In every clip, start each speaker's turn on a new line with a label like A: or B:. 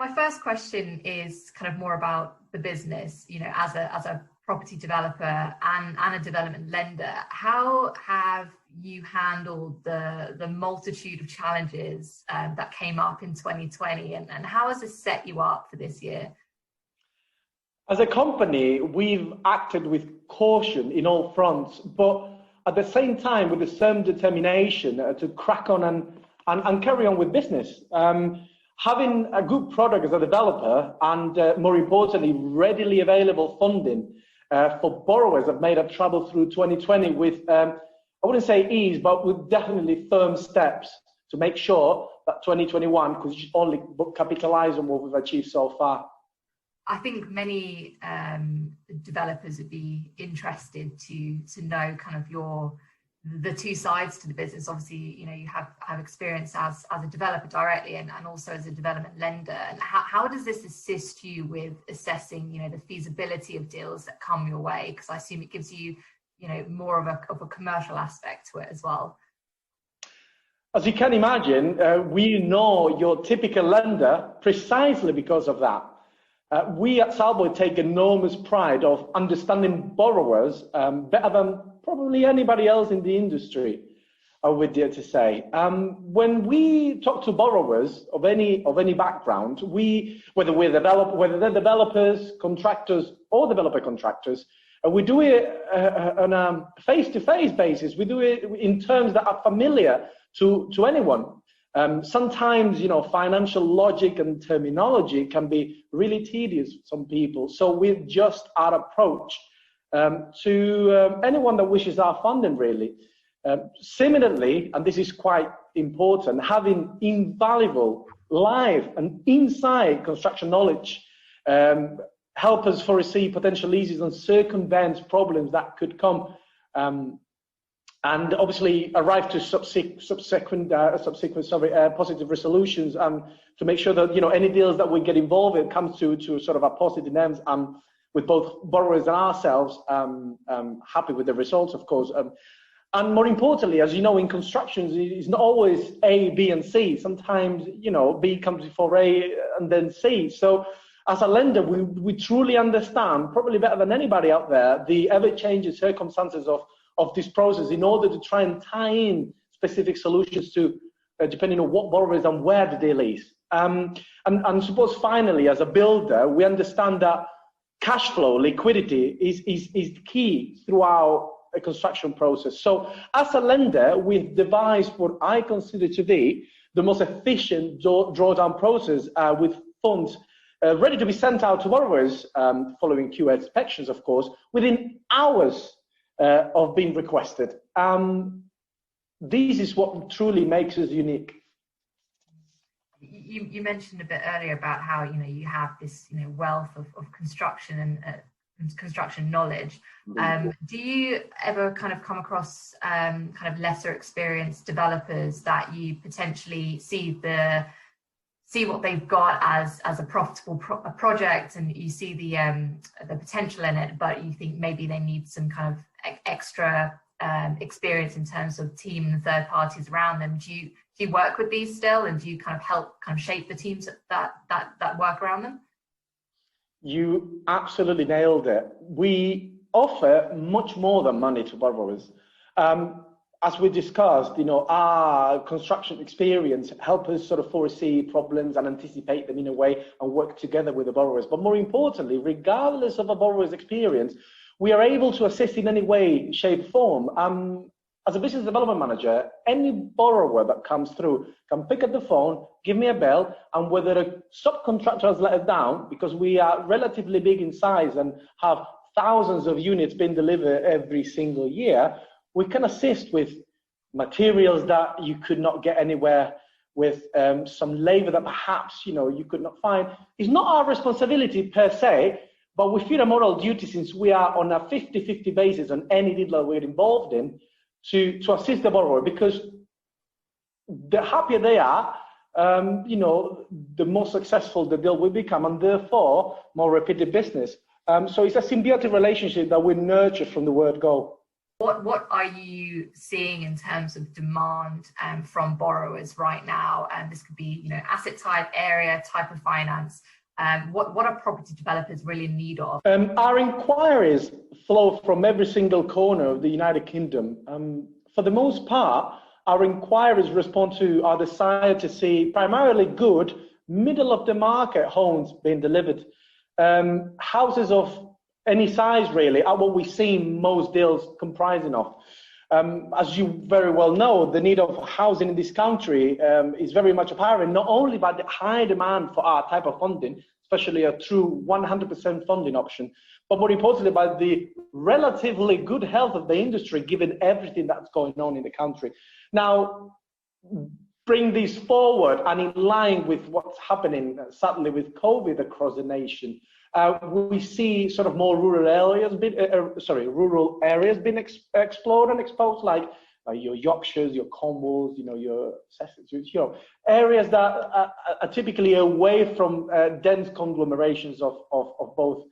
A: My first question is kind of more about the business, as a property developer and a development lender. How have you handled the multitude of challenges that came up in 2020, and how has this set you up for this year?
B: As a company, we've acted with caution in all fronts, but at the same time with the same determination to crack on and carry on with business. Having a good product as a developer and more importantly, readily available funding for borrowers have made us travel through 2020 with, I wouldn't say ease, but with definitely firm steps to make sure that 2021 could only capitalize on what we've achieved so far.
A: I think many developers would be interested to know kind of the two sides to the business. Obviously, you have experience as a developer directly and also as a development lender. And how does this assist you with assessing, the feasibility of deals that come your way? Because I assume it gives you, more of a commercial aspect to it as well.
B: As you can imagine, we know your typical lender precisely because of that. We at Salboy take enormous pride of understanding borrowers better than probably anybody else in the industry, I would dare to say. When we talk to borrowers of any background, whether they're developers, contractors, or developer contractors, we do it on a face-to-face basis. We do it in terms that are familiar to anyone. Sometimes, financial logic and terminology can be really tedious for some people. So we adjust our approach to anyone that wishes our funding, really. Similarly, and this is quite important, having invaluable live and inside construction knowledge help us foresee potential eases and circumvent problems that could come. And obviously arrive to subsequent positive resolutions, to make sure that any deals that we get involved in comes to sort of a positive end, with both borrowers and ourselves happy with the results, of course. And more importantly, as you know, in construction, it's not always A, B, and C. Sometimes B comes before A and then C. So as a lender, we truly understand, probably better than anybody out there, the ever-changing circumstances of this process in order to try and tie in specific solutions to, depending on what borrowers and where the deal is. And suppose finally, as a builder, we understand that cash flow, liquidity is key throughout a construction process. So as a lender, we've devised what I consider to be the most efficient drawdown process with funds ready to be sent out to borrowers following QA inspections, of course, within hours of being requested. This is what truly makes us unique.
A: You mentioned a bit earlier about how you have this wealth of construction and construction knowledge. Do you ever kind of come across kind of lesser experienced developers that you potentially see what they've got as a profitable project, and you see the potential in it, but you think maybe they need some kind of extra experience in terms of team and third parties around them? Do you work with these still, and do you kind of help kind of shape the teams that work around them?
B: You absolutely nailed it. We offer much more than money to borrowers. As we discussed, our construction experience helps us sort of foresee problems and anticipate them in a way and work together with the borrowers. But more importantly, regardless of a borrower's experience, we are able to assist in any way, shape, form. As a business development manager, any borrower that comes through can pick up the phone, give me a bell, and whether a subcontractor has let us down, because we are relatively big in size and have thousands of units being delivered every single year, we can assist with materials that you could not get anywhere, with some labor that perhaps you could not find. It's not our responsibility per se, but we feel a moral duty, since we are on a 50-50 basis on any deal that we're involved in, to assist the borrower, because the happier they are, the more successful the deal will become, and therefore more repeated business. So it's a symbiotic relationship that we nurture from the word go.
A: What are you seeing in terms of demand from borrowers right now? And this could be, asset type, area, type of finance. What are property developers really in need of?
B: Our inquiries flow from every single corner of the United Kingdom. For the most part, our inquiries respond to our desire to see primarily good, middle of the market homes being delivered. Houses of any size really are what we see most deals comprising of. As you very well know, the need of housing in this country is very much apparent, not only by the high demand for our type of funding, especially a true 100% funding option, but more importantly by the relatively good health of the industry given everything that's going on in the country. Now, bring this forward and in line with what's happening, sadly, with COVID across the nation, we see sort of more rural areas being explored and exposed, like your Yorkshires, your Cornwalls, your Sussexes, areas that are typically away from dense conglomerations of both,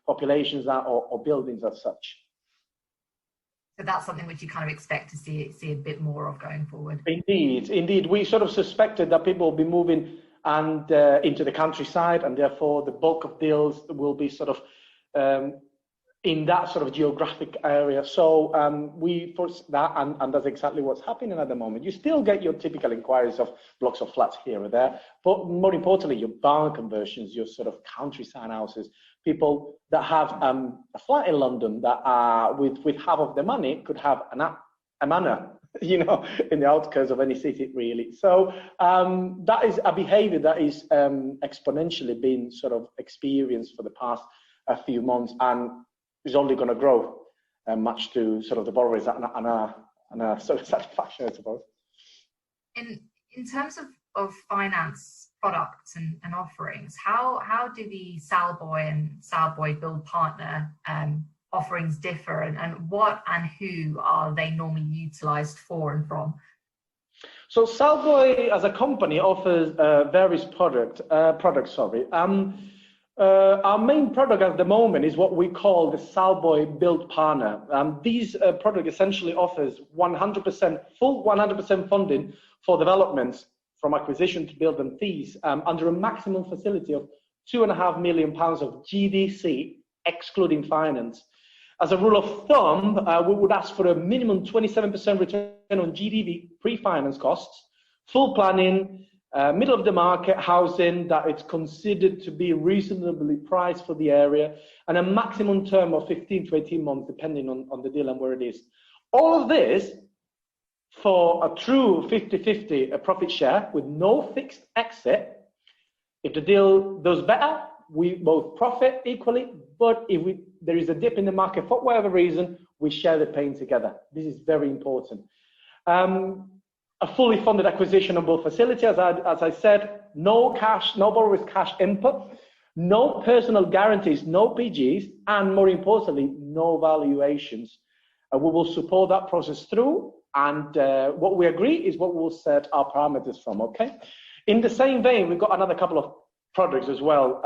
B: populations or buildings as such.
A: So that's something which you kind of expect to see a bit more of going forward.
B: Indeed. We sort of suspected that people will be moving and into the countryside, and therefore the bulk of deals will be sort of in that sort of geographic area. So we foresee that, and that's exactly what's happening at the moment. You still get your typical inquiries of blocks of flats here or there, but more importantly, your barn conversions, your sort of countryside houses, people that have a flat in London that are with half of the money could have a manor, in the outskirts of any city, really. So that is a behavior that is exponentially being sort of experienced for the past few months, and is only going to grow, much to sort of the borrowers and a sort of satisfaction, I suppose.
A: In terms of finance products and offerings, how do the Salboy and Salboy Build Partner offerings differ, and what and who are they normally utilized for and from?
B: So Salboy as a company offers various products. Our main product at the moment is what we call the Salboy Build Partner. These product essentially offers 100% funding for developments from acquisition to build and fees under a maximum facility of £2.5 million of GDC, excluding finance. As a rule of thumb, we would ask for a minimum 27% return on GDV pre-finance costs, full planning, middle of the market housing that it's considered to be reasonably priced for the area, and a maximum term of 15 to 18 months, depending on the deal and where it is. All of this for a true 50-50 profit share with no fixed exit. If the deal does better, we both profit equally, but if there is a dip in the market for whatever reason, we share the pain together. This is very important. A fully funded acquisition of both facilities, as I said, no cash, no borrower's cash input, no personal guarantees, no PGs, and more importantly, no valuations. We will support that process through, and what we agree is what we'll set our parameters from, okay? In the same vein, we've got another couple of products as well.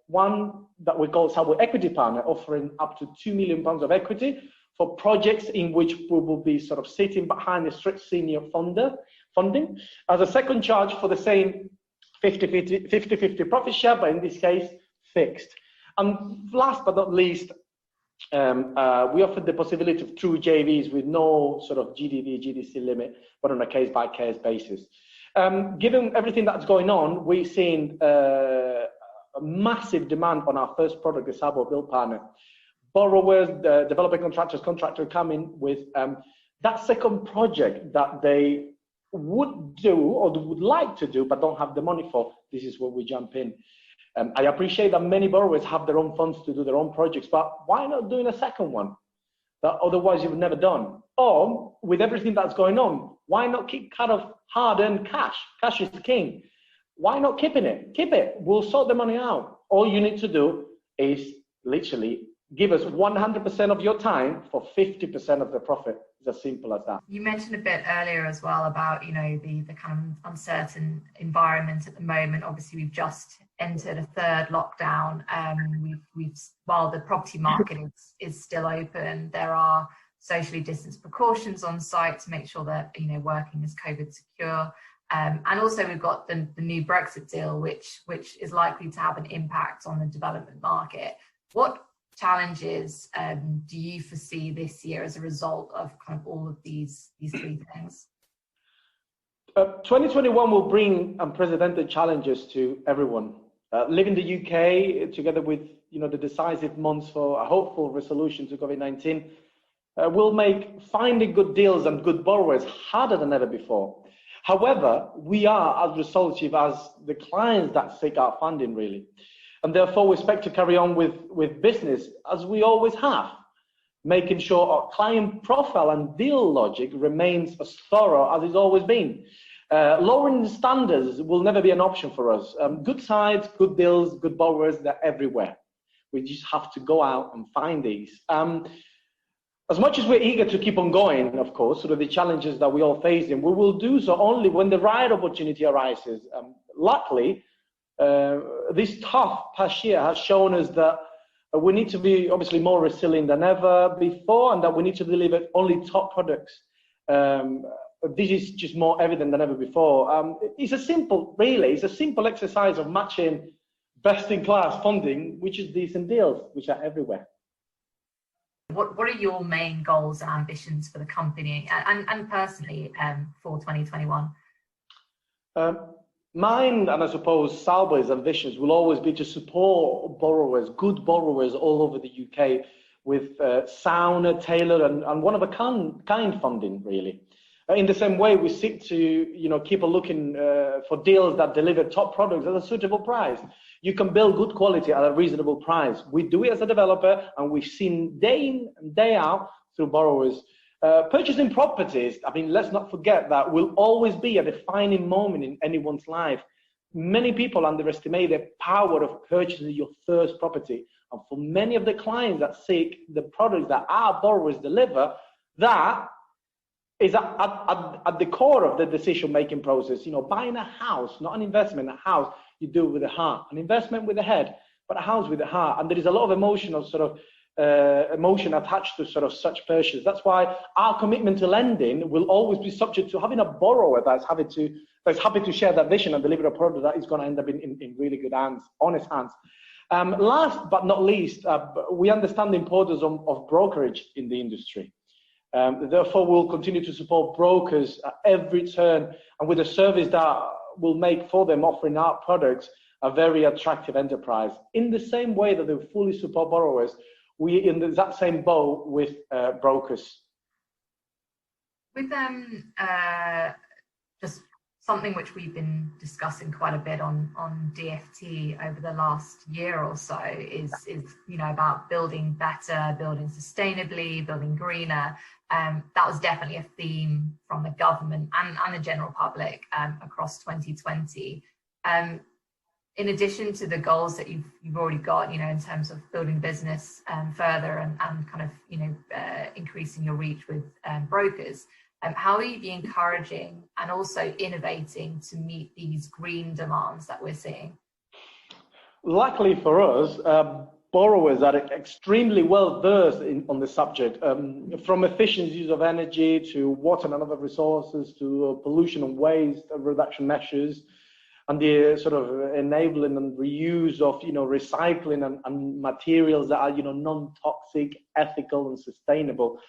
B: One that we call Salboy Equity Partner, offering up to £2 million of equity for projects in which we will be sort of sitting behind the strict senior funding. As a second charge for the same 50-50 profit share, but in this case, fixed. And last but not least, we offered the possibility of true JVs with no sort of GDV, GDC limit, but on a case-by-case basis. Given everything that's going on, we're seeing a massive demand on our first product, the Salboy Build Partner. Borrowers, the developing contractor coming with that second project that they would do or would like to do, but don't have the money for. This is where we jump in. I appreciate that many borrowers have their own funds to do their own projects, but why not doing a second one that otherwise you've never done? Or with everything that's going on, why not keep kind of hard-earned cash? Cash is king. Why not keeping it? Keep it. We'll sort the money out. All you need to do is literally give us 100% of your time for 50% of the profit. It's as simple as that.
A: You mentioned a bit earlier as well about, the kind of uncertain environment at the moment. Obviously, we've just entered a third lockdown. While the property market is still open, there are socially distanced precautions on site to make sure that working is COVID secure. And also we've got the new Brexit deal, which is likely to have an impact on the development market. What challenges do you foresee this year as a result of kind of all of these three things?
B: 2021 will bring unprecedented challenges to everyone. Living the UK, together with the decisive months for a hopeful resolution to COVID-19, will make finding good deals and good borrowers harder than ever before. However, we are as resolute as the clients that seek our funding, really. And therefore, we expect to carry on with business as we always have, making sure our client profile and deal logic remains as thorough as it's always been. Lowering the standards will never be an option for us. Good sites, good deals, good borrowers, they're everywhere. We just have to go out and find these. As much as we're eager to keep on going, of course, sort of the challenges that we all face, and we will do so only when the right opportunity arises. Luckily, this tough past year has shown us that we need to be obviously more resilient than ever before, and that we need to deliver only top products. This is just more evident than ever before. It's a simple exercise of matching best-in-class funding, which is decent deals, which are everywhere.
A: What are your main goals and ambitions for the company and personally for 2021?
B: Mine, and I suppose Salboy's ambitions, will always be to support borrowers, good borrowers all over the UK, with sound, tailored, and one-of-a-kind funding, really. In the same way, we seek to keep looking for deals that deliver top products at a suitable price. You can build good quality at a reasonable price. We do it as a developer, and we've seen day in and day out through borrowers. Purchasing properties, let's not forget that will always be a defining moment in anyone's life. Many people underestimate the power of purchasing your first property. And for many of the clients that seek the products that our borrowers deliver, that is at the core of the decision-making process. Buying a house, not an investment, a house, you do it with the heart. An investment with the head, but a house with the heart. And there is a lot of emotion attached to such purchase. That's why our commitment to lending will always be subject to having a borrower that's happy to share that vision and deliver a product that is going to end up in really good hands, honest hands. Last but not least, we understand the importance of brokerage in the industry. Therefore, we'll continue to support brokers at every turn, and with a service that will make for them offering our products a very attractive enterprise. In the same way that they fully support borrowers, we in that same boat with brokers.
A: With just something which we've been discussing quite a bit on DFT over the last year or so is about building better, building sustainably, building greener. That was definitely a theme from the government and the general public across 2020. In addition to the goals that you've already got, in terms of building business further and kind of increasing your reach with brokers, how will you be encouraging and also innovating to meet these green demands that we're seeing?
B: Luckily for us, borrowers are extremely well versed on the subject, from efficient use of energy to water and other resources to pollution and waste reduction measures, and the sort of enabling and reuse of recycling and materials that are non-toxic, ethical and sustainable.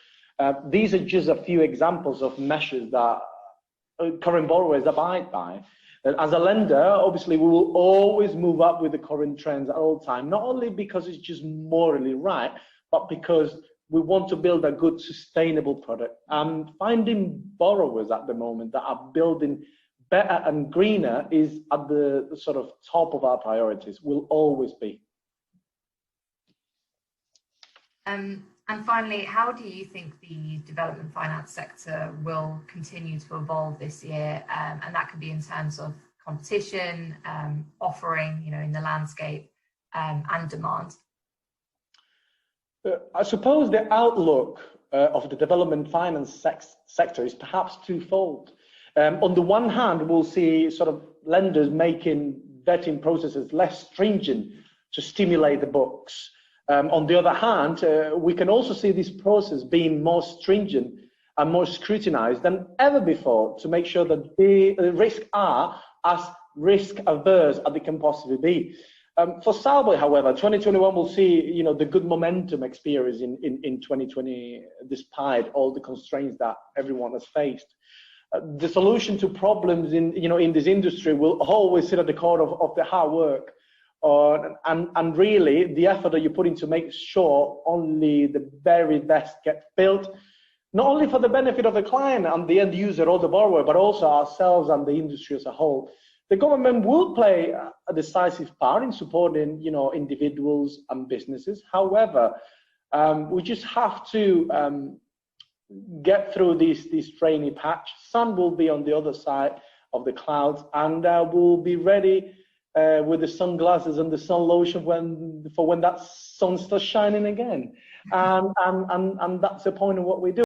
B: These are just a few examples of measures that current borrowers abide by. As a lender, obviously, we will always move up with the current trends at all time, not only because it's just morally right, but because we want to build a good, sustainable product. And finding borrowers at the moment that are building better and greener is at the sort of top of our priorities, will always be.
A: And finally, how do you think the development finance sector will continue to evolve this year? And that could be in terms of competition, offering, in the landscape, and demand.
B: I suppose the outlook of the development finance sector is perhaps twofold. On the one hand, we'll see sort of lenders making vetting processes less stringent to stimulate the books. On the other hand, we can also see this process being more stringent and more scrutinized than ever before to make sure that the risks are as risk averse as they can possibly be. For Salboy, however, 2021 will see, the good momentum experienced in 2020, despite all the constraints that everyone has faced. The solution to problems in this industry will always sit at the core of the hard work, and really the effort that you put in to make sure only the very best gets built, not only for the benefit of the client and the end user or the borrower, but also ourselves and the industry as a whole. The government will play a decisive part in supporting, individuals and businesses. However, we just have to get through this rainy patch. Sun will be on the other side of the clouds, and we'll be ready with the sunglasses and the sun lotion for when that sun starts shining again. And that's the point of what we do.